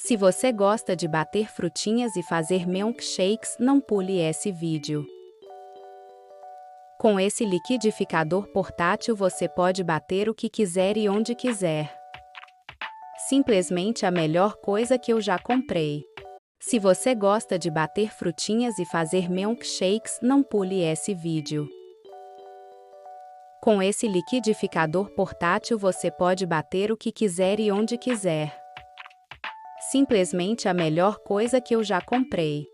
Se você gosta de bater frutinhas e fazer milkshakes, não pule esse vídeo. Com esse liquidificador portátil você pode bater o que quiser e onde quiser. Simplesmente a melhor coisa que eu já comprei. Se você gosta de bater frutinhas e fazer milkshakes, não pule esse vídeo. Com esse liquidificador portátil você pode bater o que quiser e onde quiser. Simplesmente a melhor coisa que eu já comprei.